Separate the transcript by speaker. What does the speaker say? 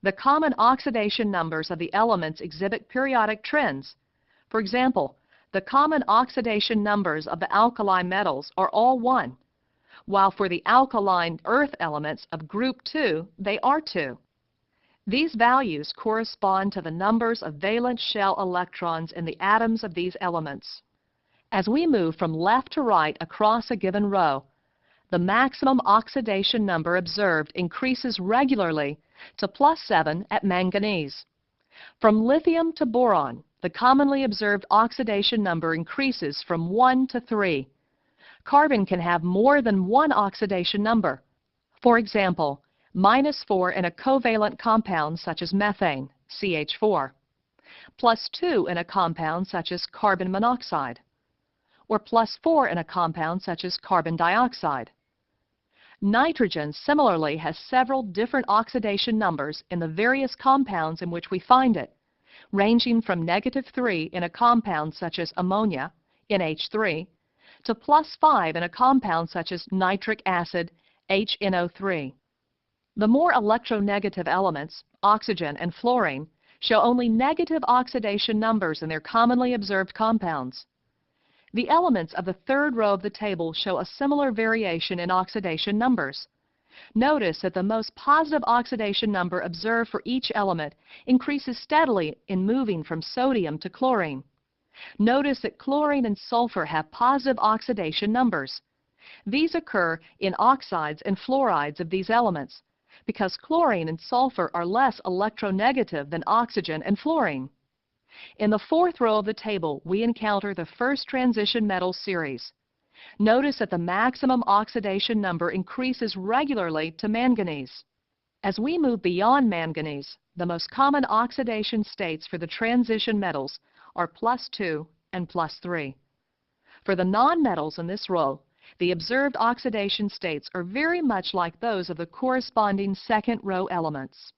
Speaker 1: The common oxidation numbers of the elements exhibit periodic trends. For example, the common oxidation numbers of the alkali metals are all 1, while for the alkaline earth elements of group 2, they are 2. These values correspond to the numbers of valence shell electrons in the atoms of these elements. As we move from left to right across a given row, the maximum oxidation number observed increases regularly to +7 at manganese. From lithium to boron, the commonly observed oxidation number increases from 1 to 3. Carbon can have more than one oxidation number. For example, -4 in a covalent compound such as methane, CH4, +2 in a compound such as carbon monoxide, or +4 in a compound such as carbon dioxide. Nitrogen similarly has several different oxidation numbers in the various compounds in which we find it, ranging from -3 in a compound such as ammonia, NH3, to +5 in a compound such as nitric acid, HNO3. The more electronegative elements, oxygen and fluorine, show only negative oxidation numbers in their commonly observed compounds. The elements of the third row of the table show a similar variation in oxidation numbers. Notice that the most positive oxidation number observed for each element increases steadily in moving from sodium to chlorine. Notice that chlorine and sulfur have positive oxidation numbers. These occur in oxides and fluorides of these elements, because chlorine and sulfur are less electronegative than oxygen and fluorine. In the fourth row of the table, we encounter the first transition metal series. Notice that the maximum oxidation number increases regularly to manganese. As we move beyond manganese, the most common oxidation states for the transition metals are +2 and +3. For the nonmetals in this row, the observed oxidation states are very much like those of the corresponding second row elements.